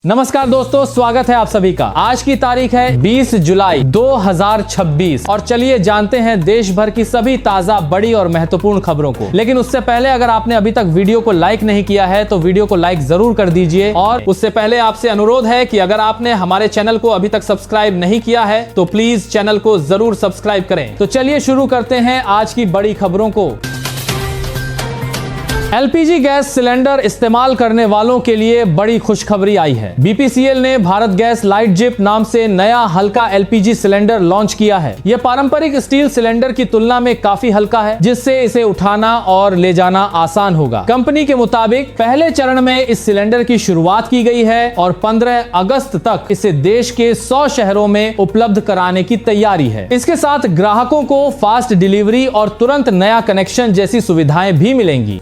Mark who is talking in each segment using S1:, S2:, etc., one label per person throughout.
S1: नमस्कार दोस्तों, स्वागत है आप सभी का। आज की तारीख है 20 जुलाई 2026 और चलिए जानते हैं देश भर की सभी ताजा बड़ी और महत्वपूर्ण खबरों को। लेकिन उससे पहले अगर आपने अभी तक वीडियो को लाइक नहीं किया है तो वीडियो को लाइक जरूर कर दीजिए। और उससे पहले आपसे अनुरोध है कि अगर आपने हमारे चैनल को अभी तक सब्सक्राइब नहीं किया है तो प्लीज चैनल को जरूर सब्सक्राइब करें। तो चलिए शुरू करते हैं आज की बड़ी खबरों को। एलपीजी गैस सिलेंडर इस्तेमाल करने वालों के लिए बड़ी खुशखबरी आई है। बीपीसीएल ने भारत गैस लाइट जिप नाम से नया हल्का एलपीजी सिलेंडर लॉन्च किया है। यह पारंपरिक स्टील सिलेंडर की तुलना में काफी हल्का है, जिससे इसे उठाना और ले जाना आसान होगा। कंपनी के मुताबिक पहले चरण में इस सिलेंडर की शुरुआत की गई है और 15 अगस्त तक इसे देश के 100 शहरों में उपलब्ध कराने की तैयारी है। इसके साथ ग्राहकों को फास्ट डिलीवरी और तुरंत नया कनेक्शन जैसी सुविधाएं भी मिलेंगी।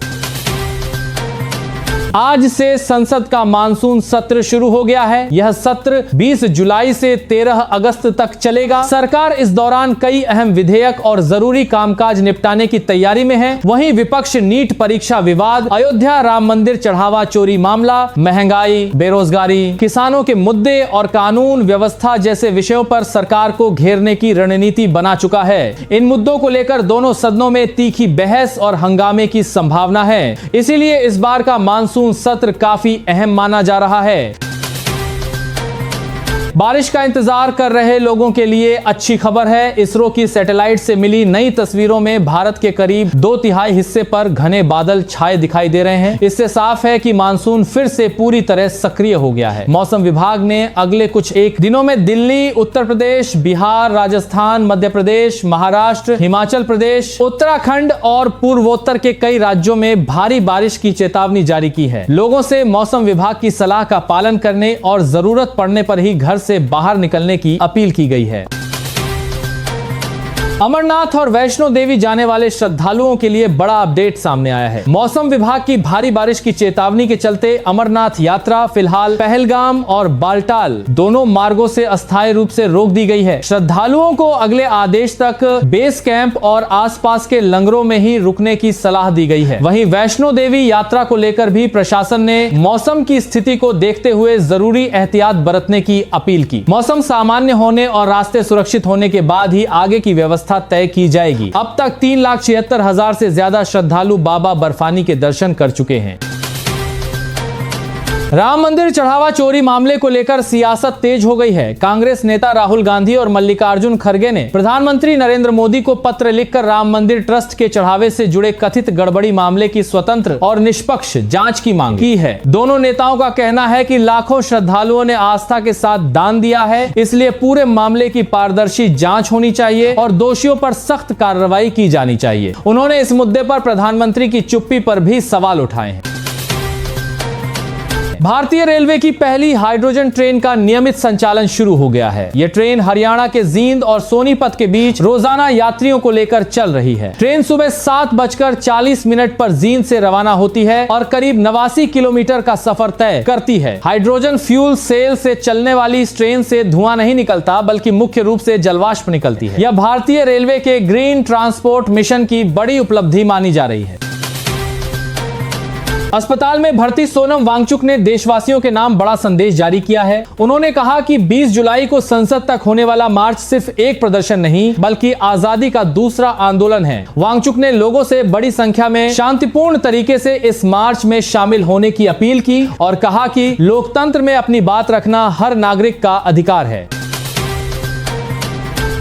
S1: आज से संसद का मानसून सत्र शुरू हो गया है। यह सत्र 20 जुलाई से 13 अगस्त तक चलेगा। सरकार इस दौरान कई अहम विधेयक और जरूरी कामकाज निपटाने की तैयारी में है। वहीं विपक्ष नीट परीक्षा विवाद, अयोध्या राम मंदिर चढ़ावा चोरी मामला, महंगाई, बेरोजगारी, किसानों के मुद्दे और कानून व्यवस्था जैसे विषयों पर सरकार को घेरने की रणनीति बना चुका है। इन मुद्दों को लेकर दोनों सदनों में तीखी बहस और हंगामे की संभावना है। इसीलिए इस बार का मानसून सत्र काफी अहम माना जा रहा है। बारिश का इंतजार कर रहे लोगों के लिए अच्छी खबर है। इसरो की सैटेलाइट से मिली नई तस्वीरों में भारत के करीब 2/3 हिस्से पर घने बादल छाए दिखाई दे रहे हैं। इससे साफ है कि मानसून फिर से पूरी तरह सक्रिय हो गया है। मौसम विभाग ने अगले कुछ एक दिनों में दिल्ली, उत्तर प्रदेश, बिहार, राजस्थान, मध्य प्रदेश, महाराष्ट्र, हिमाचल प्रदेश, उत्तराखंड और पूर्वोत्तर के कई राज्यों में भारी बारिश की चेतावनी जारी की है। लोगों से मौसम विभाग की सलाह का पालन करने और जरूरत पड़ने पर ही घर से बाहर निकलने की अपील की गई है। अमरनाथ और वैष्णो देवी जाने वाले श्रद्धालुओं के लिए बड़ा अपडेट सामने आया है। मौसम विभाग की भारी बारिश की चेतावनी के चलते अमरनाथ यात्रा फिलहाल पहलगाम और बालटाल दोनों मार्गों से अस्थायी रूप से रोक दी गई है। श्रद्धालुओं को अगले आदेश तक बेस कैंप और आसपास के लंगरों में ही रुकने की सलाह दी गई है। वहीं वैष्णो देवी यात्रा को लेकर भी प्रशासन ने मौसम की स्थिति को देखते हुए जरूरी एहतियात बरतने की अपील की। मौसम सामान्य होने और रास्ते सुरक्षित होने के बाद ही आगे की व्यवस्था तय की जाएगी। अब तक 3,76,000 से ज्यादा श्रद्धालु बाबा बर्फानी के दर्शन कर चुके हैं। राम मंदिर चढ़ावा चोरी मामले को लेकर सियासत तेज हो गई है। कांग्रेस नेता राहुल गांधी और मल्लिकार्जुन खड़गे ने प्रधानमंत्री नरेंद्र मोदी को पत्र लिखकर राम मंदिर ट्रस्ट के चढ़ावे से जुड़े कथित गड़बड़ी मामले की स्वतंत्र और निष्पक्ष जांच की मांग की है। दोनों नेताओं का कहना है कि लाखों श्रद्धालुओं ने आस्था के साथ दान दिया है, इसलिए पूरे मामले की पारदर्शी जांच होनी चाहिए और दोषियों पर सख्त कार्रवाई की जानी चाहिए। उन्होंने इस मुद्दे पर प्रधानमंत्री की चुप्पी पर भी सवाल उठाए हैं। भारतीय रेलवे की पहली हाइड्रोजन ट्रेन का नियमित संचालन शुरू हो गया है। यह ट्रेन हरियाणा के जींद और सोनीपत के बीच रोजाना यात्रियों को लेकर चल रही है। ट्रेन सुबह 7:40 पर जींद से रवाना होती है और करीब 89 किलोमीटर का सफर तय करती है। हाइड्रोजन फ्यूल सेल से चलने वाली इस ट्रेन से धुआं नहीं निकलता, बल्कि मुख्य रूप से जलवाष्प निकलती है। यह भारतीय रेलवे के ग्रीन ट्रांसपोर्ट मिशन की बड़ी उपलब्धि मानी जा रही है। अस्पताल में भर्ती सोनम वांगचुक ने देशवासियों के नाम बड़ा संदेश जारी किया है। उन्होंने कहा कि 20 जुलाई को संसद तक होने वाला मार्च सिर्फ एक प्रदर्शन नहीं, बल्कि आजादी का दूसरा आंदोलन है। वांगचुक ने लोगों से बड़ी संख्या में शांतिपूर्ण तरीके से इस मार्च में शामिल होने की अपील की और कहा कि लोकतंत्र में अपनी बात रखना हर नागरिक का अधिकार है।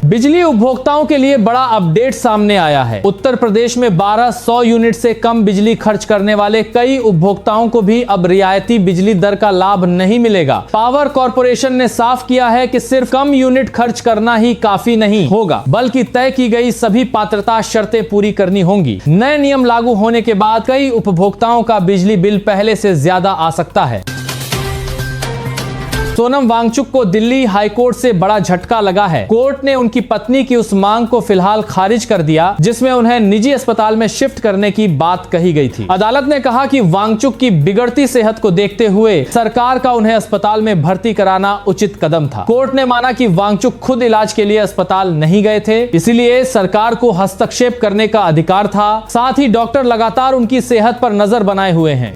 S1: बिजली उपभोक्ताओं के लिए बड़ा अपडेट सामने आया है। उत्तर प्रदेश में 1200 यूनिट से कम बिजली खर्च करने वाले कई उपभोक्ताओं को भी अब रियायती बिजली दर का लाभ नहीं मिलेगा। पावर कॉर्पोरेशन ने साफ किया है कि सिर्फ कम यूनिट खर्च करना ही काफी नहीं होगा, बल्कि तय की गई सभी पात्रता शर्तें पूरी करनी होंगी। नए नियम लागू होने के बाद कई उपभोक्ताओं का बिजली बिल पहले से ज्यादा आ सकता है। सोनम वांगचुक को दिल्ली हाईकोर्ट से बड़ा झटका लगा है। कोर्ट ने उनकी पत्नी की उस मांग को फिलहाल खारिज कर दिया जिसमें उन्हें निजी अस्पताल में शिफ्ट करने की बात कही गई थी। अदालत ने कहा कि वांगचुक की बिगड़ती सेहत को देखते हुए सरकार का उन्हें अस्पताल में भर्ती कराना उचित कदम था। कोर्ट ने माना कि वांगचुक खुद इलाज के लिए अस्पताल नहीं गए थे, इसलिए सरकार को हस्तक्षेप करने का अधिकार था। साथ ही डॉक्टर लगातार उनकी सेहत पर नजर बनाए हुए हैं।